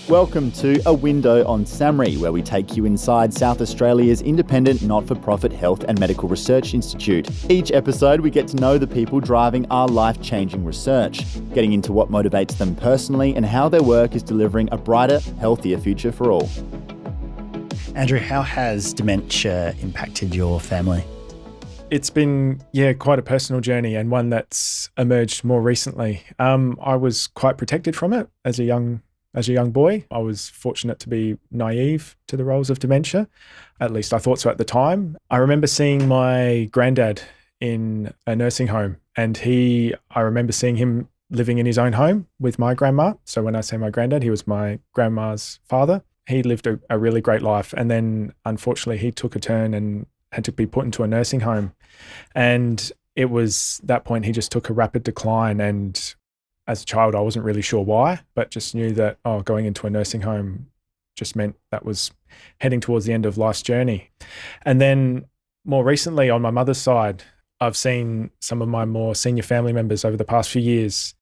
Welcome to A Window on SAHMRI, where we take you inside South Australia's independent not-for-profit health and medical research institute. Each episode, we get to know the people driving our life-changing research, getting into what motivates them personally and how their work is delivering a brighter, healthier future for all. Andrew, how has dementia impacted your family? It's been, quite a personal journey and one that's emerged more recently. I was quite protected from it as a young boy. I was fortunate to be naive to the roles of dementia. At least I thought so at the time. I remember seeing my granddad in a nursing home, and I remember seeing him living in his own home with my grandma. So when I say my granddad, he was my grandma's father. He lived a really great life. And then unfortunately he took a turn and had to be put into a nursing home. And it was that point he just took a rapid decline, and as a child, I wasn't really sure why, but just knew that, going into a nursing home just meant that was heading towards the end of life's journey. And then more recently, on my mother's side, I've seen some of my more senior family members over the past few years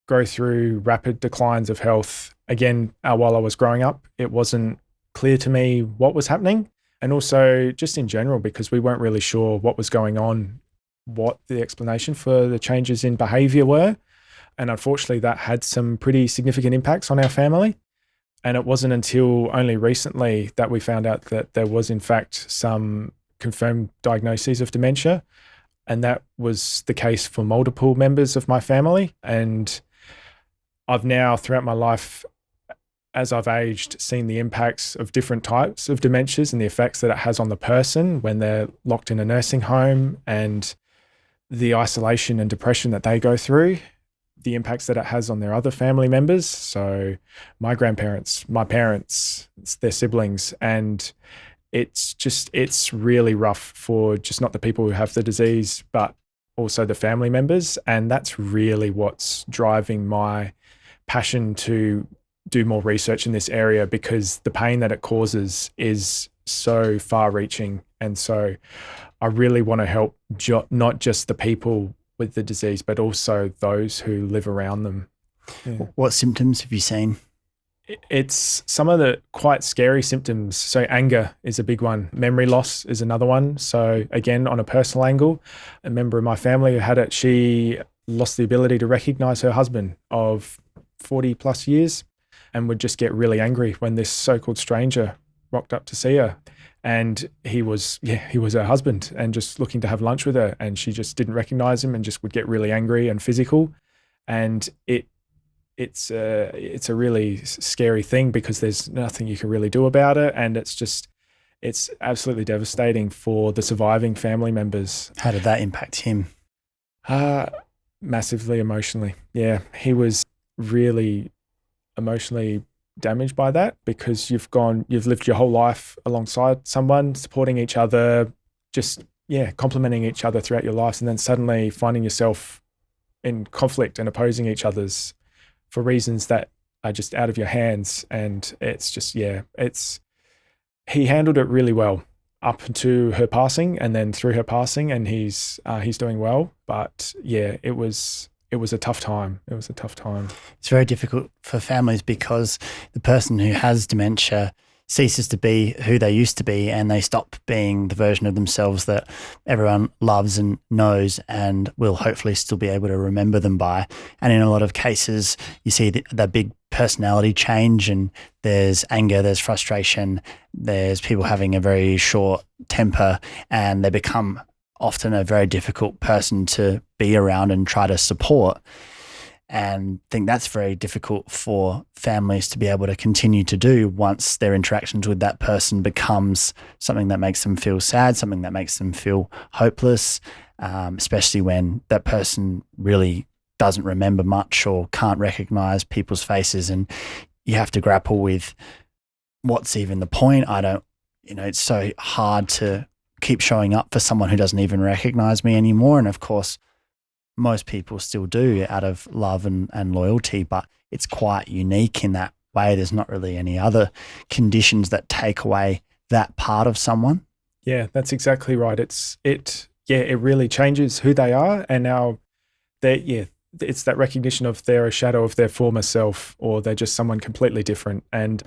go through rapid declines of health. Again, while I was growing up, it wasn't clear to me what was happening. And also just in general, because we weren't really sure what was going on, what the explanation for the changes in behaviour were. And unfortunately, that had some pretty significant impacts on our family. And it wasn't until only recently that we found out that there was, in fact, some confirmed diagnoses of dementia. And that was the case for multiple members of my family. And I've now, throughout my life, as I've aged, seen the impacts of different types of dementias and the effects that it has on the person when they're locked in a nursing home, and the isolation and depression that they go through, the impacts that it has on their other family members. So my grandparents, my parents, their siblings, and it's really rough for just not the people who have the disease, but also the family members. And that's really what's driving my passion to do more research in this area, because the pain that it causes is so far-reaching. And so I really want to help not just the people with the disease, but also those who live around them. Yeah. What symptoms have you seen? It's some of the quite scary symptoms. So anger is a big one. Memory loss is another one. So again, on a personal angle, a member of my family who had it, she lost the ability to recognize her husband of 40 plus years and would just get really angry when this so-called stranger rocked up to see her. And he was her husband and just looking to have lunch with her, and she just didn't recognize him and just would get really angry and physical. And it's a really scary thing, because there's nothing you can really do about it, and it's absolutely devastating for the surviving family members. How did that impact him? Massively emotionally. Yeah, he was really emotionally damaged by that, because you've lived your whole life alongside someone, supporting each other, just complementing each other throughout your lives, and then suddenly finding yourself in conflict and opposing each other's for reasons that are just out of your hands. And it's just he handled it really well up to her passing, and then through her passing, and he's doing well. But it was a tough time. It was a tough time. It's very difficult for families, because the person who has dementia ceases to be who they used to be, and they stop being the version of themselves that everyone loves and knows and will hopefully still be able to remember them by. And in a lot of cases, you see the big personality change, and there's anger, there's frustration, there's people having a very short temper, and they become often a very difficult person to be around and try to support. And I think that's very difficult for families to be able to continue to do once their interactions with that person becomes something that makes them feel sad, something that makes them feel hopeless, especially when that person really doesn't remember much or can't recognize people's faces. And you have to grapple with what's even the point. It's so hard to keep showing up for someone who doesn't even recognize me anymore. And of course, most people still do out of love and loyalty, but it's quite unique in that way. There's not really any other conditions that take away that part of someone. Yeah, that's exactly right. It really changes who they are. And now it's that recognition of they're a shadow of their former self, or they're just someone completely different. And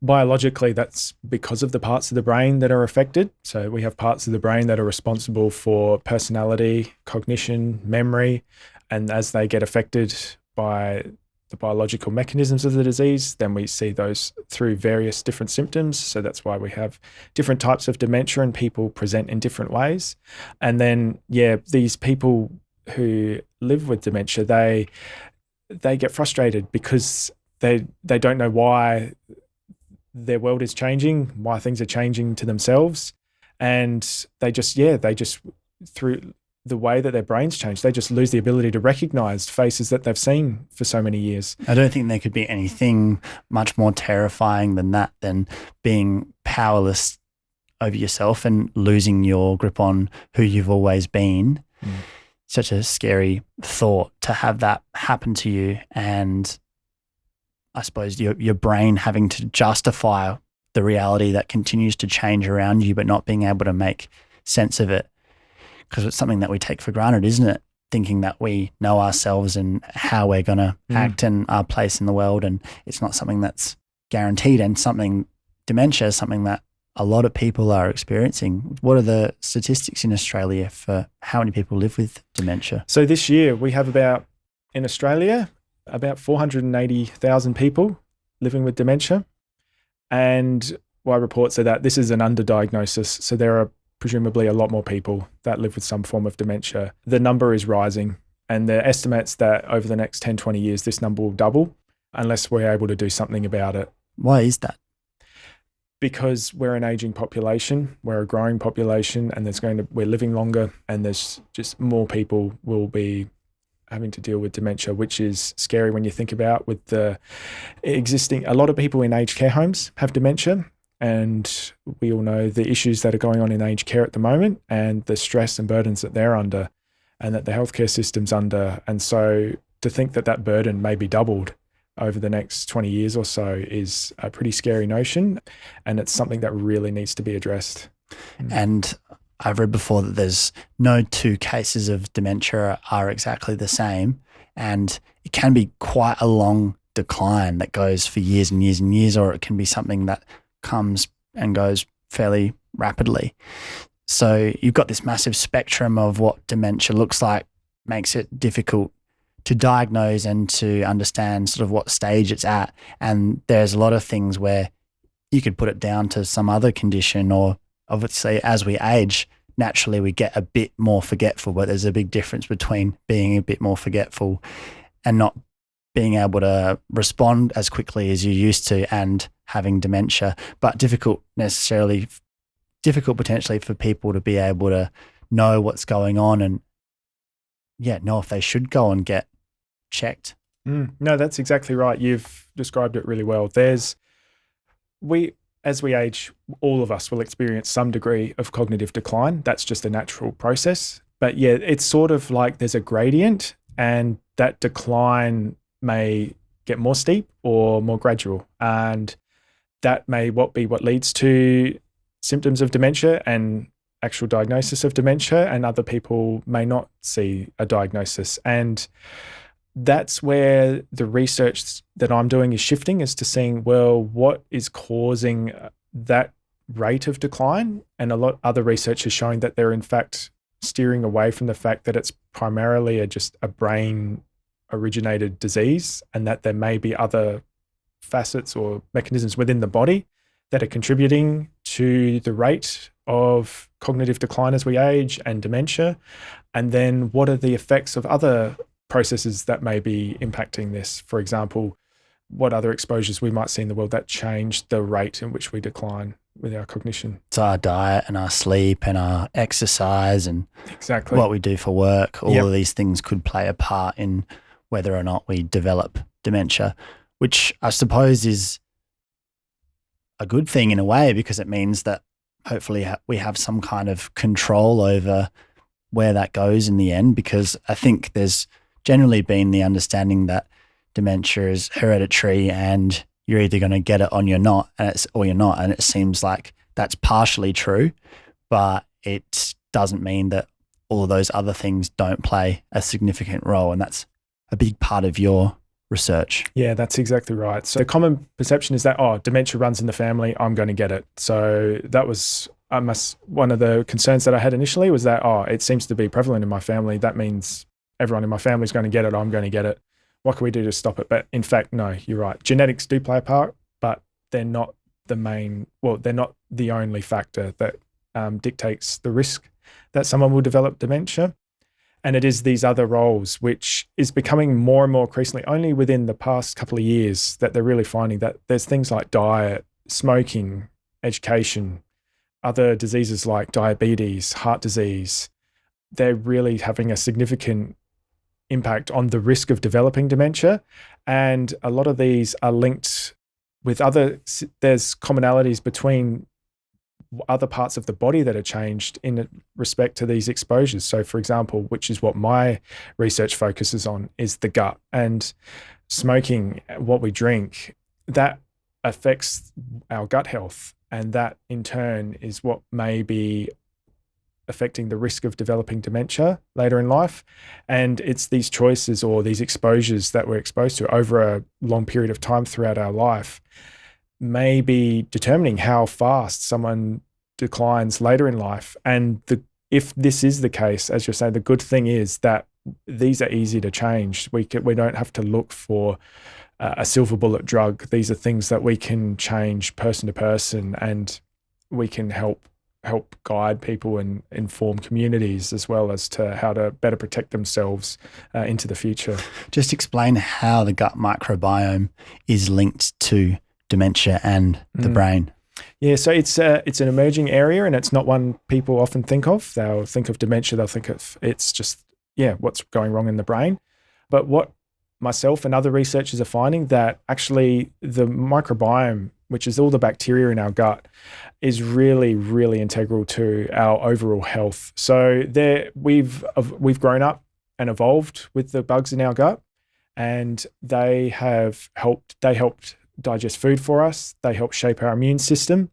biologically, that's because of the parts of the brain that are affected. So we have parts of the brain that are responsible for personality, cognition, memory, and as they get affected by the biological mechanisms of the disease, then we see those through various different symptoms. So that's why we have different types of dementia, and people present in different ways. And then, these people who live with dementia, they get frustrated because they don't know why their world is changing, why things are changing to themselves. And they just through the way that their brains change, they just lose the ability to recognize faces that they've seen for so many years. I don't think there could be anything much more terrifying than that, than being powerless over yourself and losing your grip on who you've always been. Such a scary thought to have that happen to you, and I suppose your brain having to justify the reality that continues to change around you, but not being able to make sense of it, because it's something that we take for granted, isn't it? Thinking that we know ourselves and how we're going to act and our place in the world, and it's not something that's guaranteed, and dementia is something that a lot of people are experiencing. What are the statistics in Australia for how many people live with dementia? So this year we have in Australia, about 480,000 people living with dementia. And my reports are that this is an underdiagnosis. So there are presumably a lot more people that live with some form of dementia. The number is rising, and the estimates that over the next 10, 20 years, this number will double unless we're able to do something about it. Why is that? Because we're an aging population, we're a growing population, and we're living longer, and there's just more people will be having to deal with dementia, which is scary when you think about with the existing, a lot of people in aged care homes have dementia, and we all know the issues that are going on in aged care at the moment and the stress and burdens that they're under and that the healthcare system's under. And so to think that burden may be doubled over the next 20 years or so is a pretty scary notion, and it's something that really needs to be addressed. And I've read before that there's no two cases of dementia are exactly the same, and it can be quite a long decline that goes for years and years and years, or it can be something that comes and goes fairly rapidly. So you've got this massive spectrum of what dementia looks like, makes it difficult to diagnose and to understand sort of what stage it's at. And there's a lot of things where you could put it down to some other condition, or obviously as we age, naturally we get a bit more forgetful, but there's a big difference between being a bit more forgetful and not being able to respond as quickly as you used to and having dementia, but difficult potentially for people to be able to know what's going on and know if they should go and get checked. No, that's exactly right. You've described it really well. As we age, all of us will experience some degree of cognitive decline. That's just a natural process. But it's sort of like there's a gradient, and that decline may get more steep or more gradual. And that may be what leads to symptoms of dementia and actual diagnosis of dementia, and other people may not see a diagnosis. And that's where the research that I'm doing is shifting, as to seeing, well, what is causing that rate of decline? And a lot other research is showing that they're in fact steering away from the fact that it's primarily just a brain originated disease, and that there may be other facets or mechanisms within the body that are contributing to the rate of cognitive decline as we age and dementia. And then what are the effects of other processes that may be impacting this? For example, what other exposures we might see in the world that change the rate in which we decline with our cognition. So our diet and our sleep and our exercise and exactly what we do for work, all of these things could play a part in whether or not we develop dementia, which I suppose is a good thing in a way, because it means that hopefully we have some kind of control over where that goes in the end, because I think there's generally been the understanding that dementia is hereditary and you're either going to get it or you're not, and it seems like that's partially true, but it doesn't mean that all of those other things don't play a significant role, and that's a big part of your research. Yeah, that's exactly right. So the common perception is that, dementia runs in the family, I'm going to get it. So that was one of the concerns that I had initially was that, it seems to be prevalent in my family. That means everyone in my family is going to get it, I'm going to get it. What can we do to stop it? But in fact, no, you're right. Genetics do play a part, but they're not they're not the only factor that dictates the risk that someone will develop dementia. And it is these other roles, which is becoming more and more increasingly only within the past couple of years that they're really finding that there's things like diet, smoking, education, other diseases like diabetes, heart disease. They're really having a significant impact on the risk of developing dementia. And a lot of these are linked with there's commonalities between other parts of the body that are changed in respect to these exposures. So for example, which is what my research focuses on, is the gut. And smoking, what we drink, that affects our gut health. And that in turn is what may be affecting the risk of developing dementia later in life. And it's these choices or these exposures that we're exposed to over a long period of time throughout our life may be determining how fast someone declines later in life. And if this is the case, as you're saying, the good thing is that these are easy to change. We don't have to look for a silver bullet drug. These are things that we can change person to person, and we can help guide people and inform communities as well as to how to better protect themselves into the future. Just explain how the gut microbiome is linked to dementia and the brain. Yeah, so it's an emerging area, and it's not one people often think of. They'll think of dementia, they'll think of it's just, what's going wrong in the brain. But what myself and other researchers are finding, that actually the microbiome, which is all the bacteria in our gut, is really, really integral to our overall health. So we've grown up and evolved with the bugs in our gut, and they helped digest food for us. They help shape our immune system,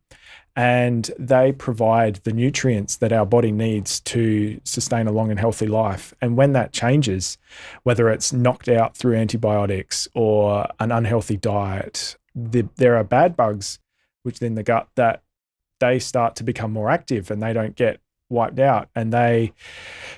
and they provide the nutrients that our body needs to sustain a long and healthy life. And when that changes, whether it's knocked out through antibiotics or an unhealthy diet, there are bad bugs within the gut that they start to become more active, and they don't get wiped out, and they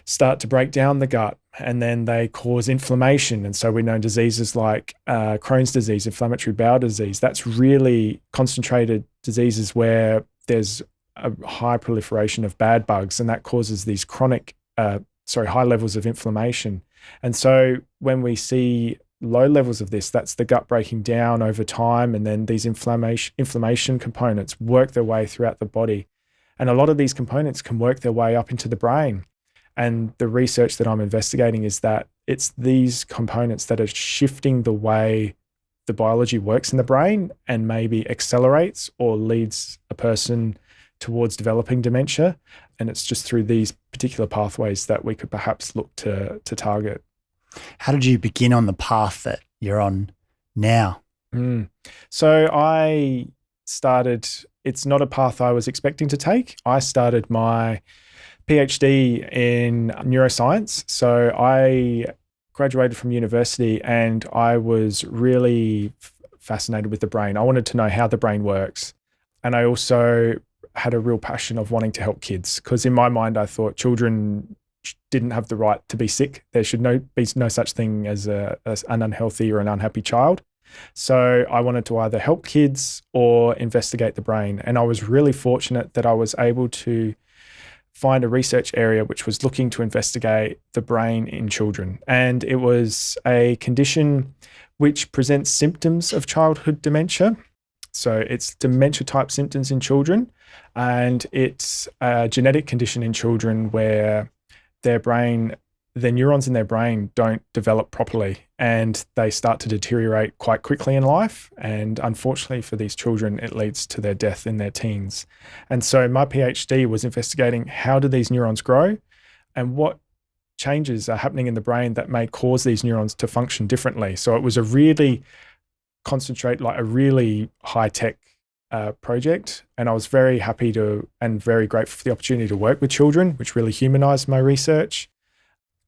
start to break down the gut, and then they cause inflammation. And so we know diseases like Crohn's disease, inflammatory bowel disease, that's really concentrated diseases where there's a high proliferation of bad bugs, and that causes these high levels of inflammation. And so when we see low levels of this, that's the gut breaking down over time, and then these inflammation components work their way throughout the body. And a lot of these components can work their way up into the brain. And the research that I'm investigating is that it's these components that are shifting the way the biology works in the brain, and maybe accelerates or leads a person towards developing dementia. And it's just through these particular pathways that we could perhaps look to target. How did you begin on the path that you're on now? So I started, it's not a path I was expecting to take. I started my PhD in neuroscience. So I graduated from university, and I was really fascinated with the brain. I wanted to know how the brain works. And I also had a real passion of wanting to help kids, because in my mind, I thought children didn't have the right to be sick. There should be no such thing as an unhealthy or an unhappy child. So I wanted to either help kids or investigate the brain. And I was really fortunate that I was able to find a research area which was looking to investigate the brain in children. And it was a condition which presents symptoms of childhood dementia. So it's dementia type symptoms in children, and it's a genetic condition in children where their neurons in their brain don't develop properly, and they start to deteriorate quite quickly in life. And unfortunately for these children, it leads to their death in their teens. And so my PhD was investigating how do these neurons grow, and what changes are happening in the brain that may cause these neurons to function differently. So it was a really high-tech project. And I was very happy and very grateful for the opportunity to work with children, which really humanized my research.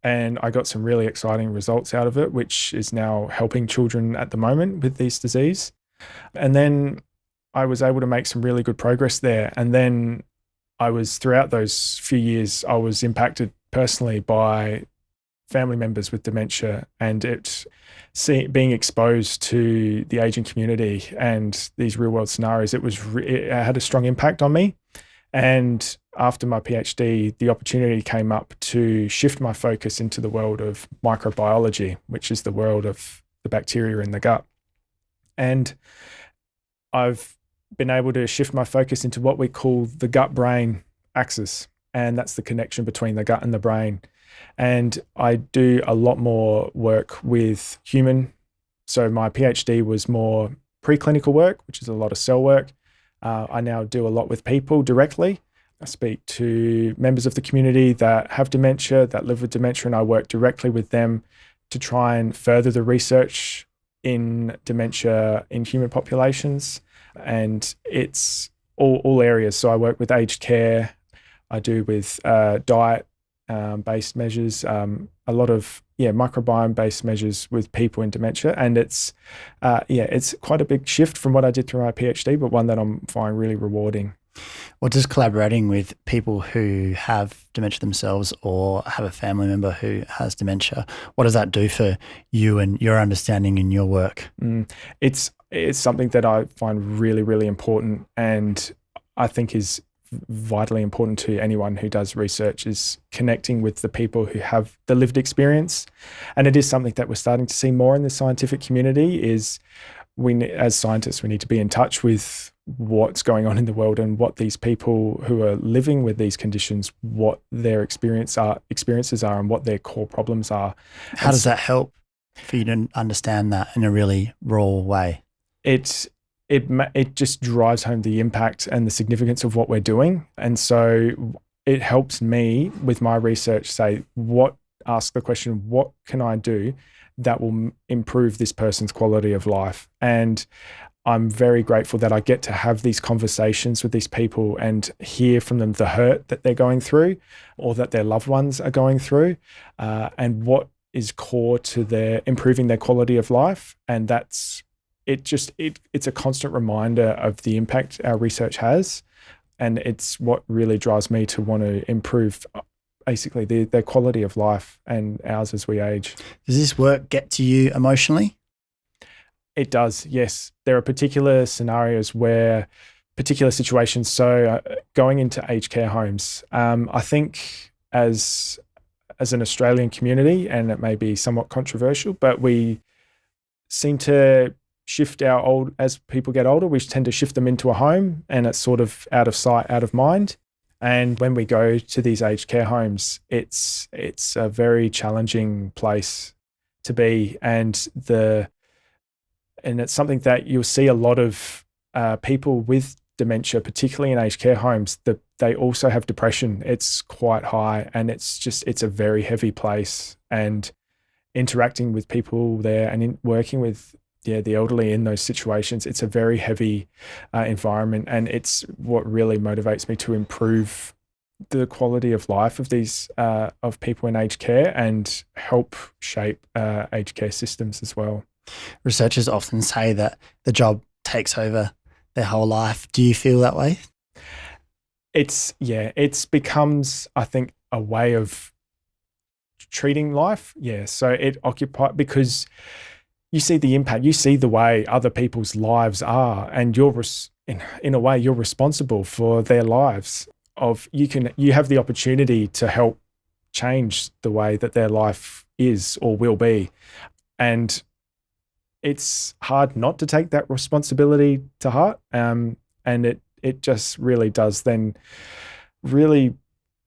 and I got some really exciting results out of it, which is now helping children at the moment with this disease. And then I was able to make some really good progress there. And then throughout those few years, I was impacted personally by family members with dementia, and being exposed to the aging community and these real world scenarios, it had a strong impact on me. And after my PhD, the opportunity came up to shift my focus into the world of microbiology, which is the world of the bacteria in the gut. And I've been able to shift my focus into what we call the gut-brain axis, and that's the connection between the gut and the brain. And I do a lot more work with human. So my PhD was more preclinical work, which is a lot of cell work. I now do a lot with people directly. I speak to members of the community that have dementia, that live with dementia, and I work directly with them to try and further the research in dementia in human populations. And it's all areas. So I work with aged care. I do with diet based measures, a lot of microbiome based measures with people in dementia. And it's quite a big shift from what I did through my PhD, but one that I'm finding really rewarding. What does collaborating with people who have dementia themselves or have a family member who has dementia, what does that do for you and your understanding in your work? It's something that I find really, really important, and I think is vitally important to anyone who does research, is connecting with the people who have the lived experience. And it is something that we're starting to see more in the scientific community, is as scientists, we need to be in touch with what's going on in the world and what these people who are living with these conditions, what their experiences are and what their core problems are. How does that help for you to understand that in a really raw way? It just drives home the impact and the significance of what we're doing. And so it helps me with my research ask the question, what can I do that will improve this person's quality of life? And I'm very grateful that I get to have these conversations with these people and hear from them the hurt that they're going through or that their loved ones are going through, and what is core to their improving their quality of life. And it's a constant reminder of the impact our research has. And it's what really drives me to want to improve basically their quality of life and ours as we age. Does this work get to you emotionally? It does, yes. There are particular scenarios where particular situations. So going into aged care homes, I think as an Australian community, and it may be somewhat controversial, but we seem to shift as people get older, we tend to shift them into a home, and it's sort of out of sight, out of mind. And when we go to these aged care homes, it's a very challenging place to be, and it's something that you'll see a lot of people with dementia, particularly in aged care homes, that they also have depression. It's quite high, and it's a very heavy place. And interacting with people there and working with the elderly in those situations, it's a very heavy environment, and it's what really motivates me to improve the quality of life of these of people in aged care and help shape aged care systems as well. Researchers often say that the job takes over their whole life. Do you feel that way? It's becomes, I think, a way of treating life. Yeah. So it occupies, because you see the impact, you see the way other people's lives are, and in a way you're responsible for their lives. You have the opportunity to help change the way that their life is or will be. And it's hard not to take that responsibility to heart. And it just really does then really,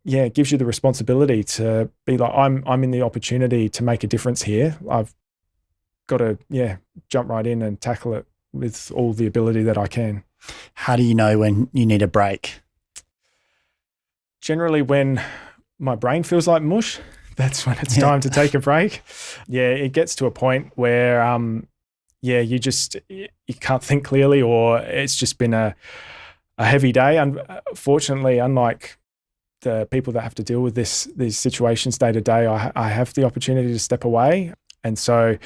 it gives you the responsibility to be like, I'm in the opportunity to make a difference here. I've got to, jump right in and tackle it with all the ability that I can. How do you know when you need a break? Generally when my brain feels like mush, that's when it's time to take a break. Yeah, it gets to a point where, you can't think clearly, or it's just been a heavy day. Unfortunately, unlike the people that have to deal with these situations day to day, I have the opportunity to step away. And so,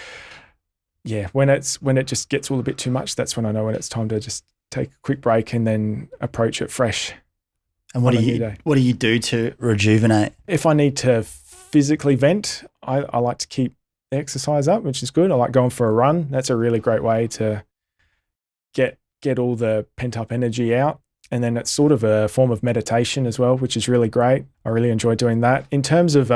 yeah, when it just gets all a bit too much, that's when I know when it's time to just take a quick break and then approach it fresh. And what do you do to rejuvenate? If I need to physically vent, I like to keep the exercise up, which is good. I like going for a run. That's a really great way to get all the pent up energy out. And then it's sort of a form of meditation as well, which is really great. I really enjoy doing that. In terms of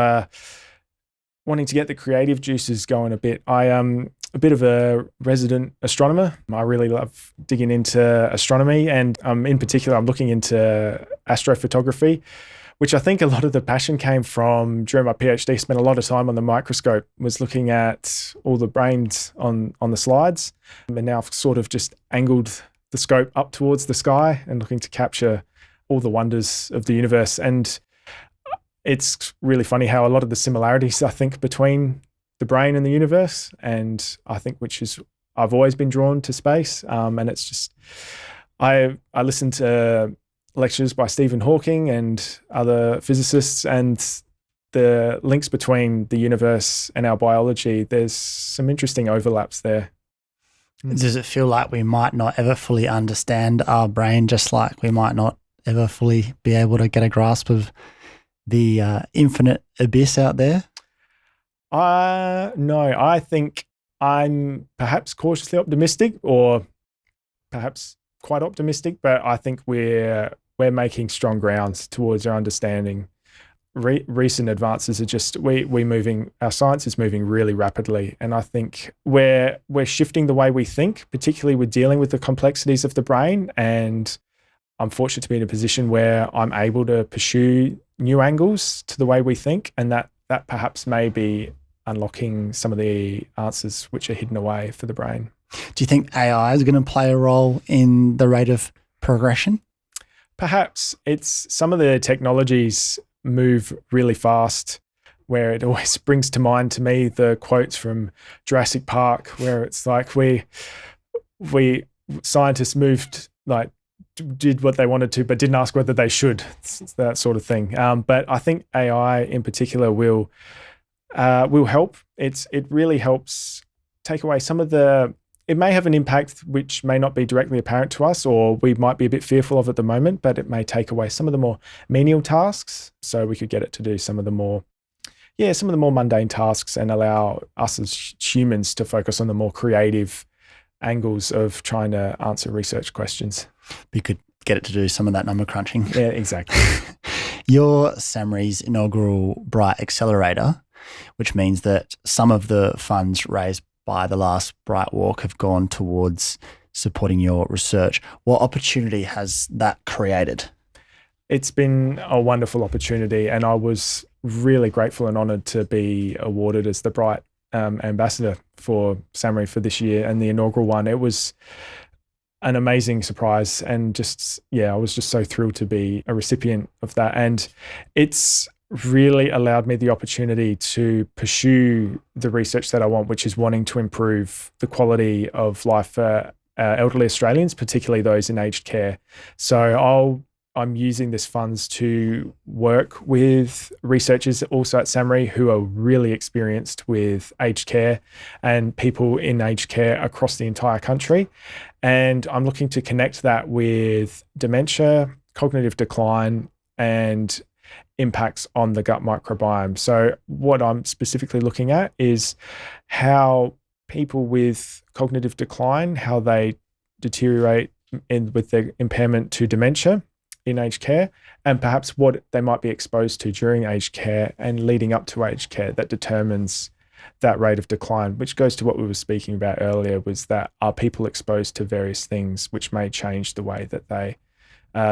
wanting to get the creative juices going a bit, I am a bit of a resident astronomer. I really love digging into astronomy, and in particular, I'm looking into astrophotography, which I think a lot of the passion came from during my PhD. Spent a lot of time on the microscope, was looking at all the brains on the slides, and now I've sort of just angled the scope up towards the sky and looking to capture all the wonders of the universe. And it's really funny how a lot of the similarities, I think, between the brain and the universe, and I think I've always been drawn to space. And it's just, I listen to lectures by Stephen Hawking and other physicists, and the links between the universe and our biology, there's some interesting overlaps there. Does it feel like we might not ever fully understand our brain, just like we might not ever fully be able to get a grasp of the infinite abyss out there? No, I think I'm perhaps cautiously optimistic, or perhaps quite optimistic, but I think we're making strong grounds towards our understanding. Recent advances are just our science is moving really rapidly, and I think we're shifting the way we think, particularly with dealing with the complexities of the brain. And I'm fortunate to be in a position where I'm able to pursue new angles to the way we think, and that perhaps may be unlocking some of the answers which are hidden away for the brain. Do you think AI is going to play a role in the rate of progression? Perhaps. It's some of the technologies move really fast, where it always brings to mind to me the quotes from Jurassic Park, where it's like we scientists did what they wanted to, but didn't ask whether they should. It's that sort of thing. But I think AI in particular will help. It really helps take away some of it may have an impact which may not be directly apparent to us, or we might be a bit fearful of at the moment, but it may take away some of the more menial tasks. So we could get it to do some of the more mundane tasks and allow us as humans to focus on the more creative angles of trying to answer research questions. We could get it to do some of that number crunching. Yeah, exactly. Your SAHMRI's inaugural BRIGHT Accelerator, which means that some of the funds raised by the last BRIGHT Walk have gone towards supporting your research. What opportunity has that created? It's been a wonderful opportunity, and I was really grateful and honoured to be awarded as the BRIGHT ambassador for SAHMRI for this year, and the inaugural one. It was an amazing surprise, and I was just so thrilled to be a recipient of that. And it's really allowed me the opportunity to pursue the research that I want, which is wanting to improve the quality of life for elderly Australians, particularly those in aged care. So I'm using this funds to work with researchers also at SAHMRI who are really experienced with aged care and people in aged care across the entire country. And I'm looking to connect that with dementia, cognitive decline, and impacts on the gut microbiome. So what I'm specifically looking at is how people with cognitive decline, how they deteriorate with their impairment to dementia in aged care, and perhaps what they might be exposed to during aged care and leading up to aged care that determines that rate of decline, which goes to what we were speaking about earlier, was that are people exposed to various things which may change the way that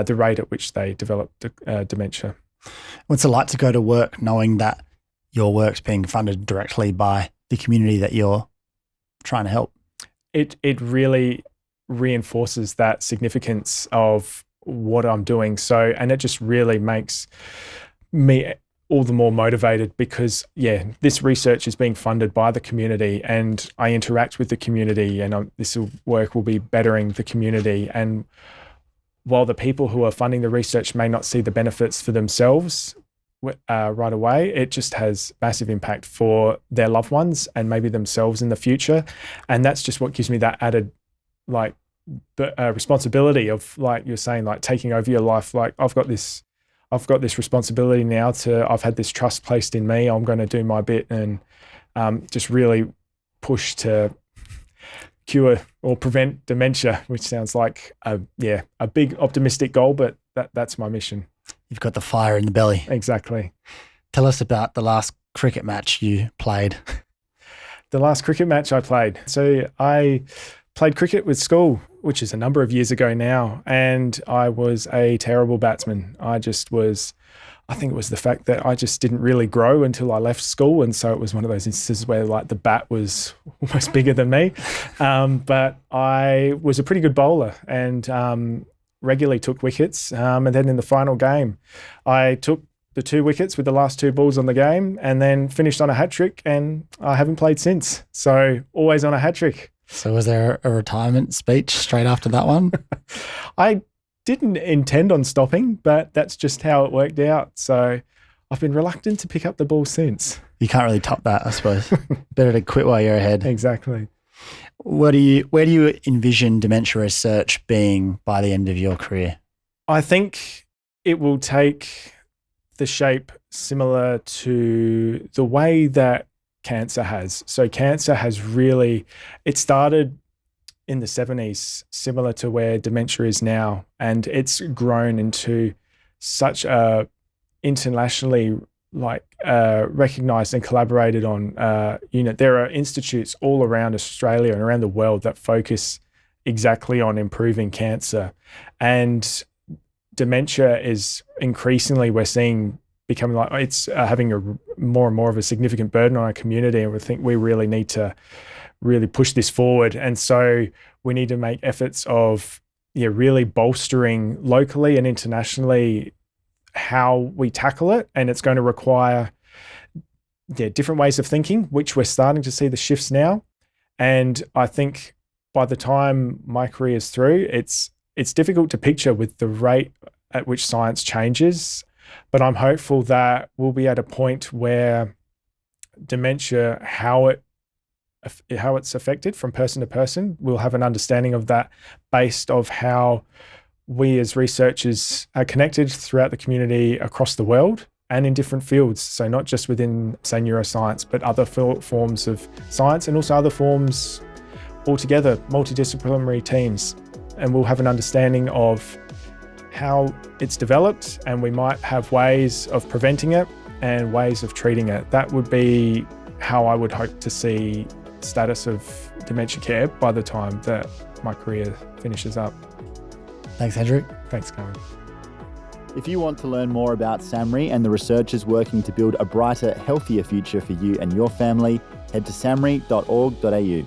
the rate at which they develop dementia. What's it like to go to work knowing that your work's being funded directly by the community that you're trying to help? It really reinforces that significance of what I'm doing. So, and it just really makes me all the more motivated because, this research is being funded by the community, and I interact with the community, and this work will be bettering the community. And while the people who are funding the research may not see the benefits for themselves right away, it just has massive impact for their loved ones and maybe themselves in the future. And that's just what gives me that added responsibility of, like you're saying, like taking over your life. Like I've got this responsibility now I've had this trust placed in me. I'm going to do my bit and just really push to cure or prevent dementia, which sounds like a big optimistic goal, but that's my mission. You've got the fire in the belly. Exactly. Tell us about the last cricket match you played. The last cricket match I played. So I played cricket with school, which is a number of years ago now, and I was a terrible batsman. I think it was the fact that I just didn't really grow until I left school, and so it was one of those instances where like the bat was almost bigger than me. But I was a pretty good bowler and regularly took wickets. And then in the final game, I took the 2 wickets with the last 2 balls on the game and then finished on a hat-trick, and I haven't played since. So always on a hat-trick. So was there a retirement speech straight after that one? I didn't intend on stopping, but that's just how it worked out. So I've been reluctant to pick up the ball since. You can't really top that, I suppose. Better to quit while you're ahead. Exactly. Where do you envision dementia research being by the end of your career? I think it will take the shape similar to the way that cancer has. So cancer has it started in the 70s, similar to where dementia is now, and it's grown into such a internationally recognized and collaborated on unit. There are institutes all around Australia and around the world that focus exactly on improving cancer, and dementia is increasingly, we're seeing, becoming like it's having a more and more of a significant burden on our community, and we think we really need to really push this forward. And so we need to make efforts of really bolstering locally and internationally how we tackle it. And it's going to require different ways of thinking, which we're starting to see the shifts now. And I think by the time my career is through, it's difficult to picture with the rate at which science changes, but I'm hopeful that we'll be at a point where dementia, how it's affected from person to person, we'll have an understanding of that based of how we as researchers are connected throughout the community across the world and in different fields. So not just within, say, neuroscience, but other forms of science and also other forms altogether, multidisciplinary teams. And we'll have an understanding of how it's developed, and we might have ways of preventing it and ways of treating it. That would be how I would hope to see the status of dementia care by the time that my career finishes up. Thanks, Andrew. Thanks, Karen. If you want to learn more about SAHMRI and the researchers working to build a brighter, healthier future for you and your family, head to samhri.org.au.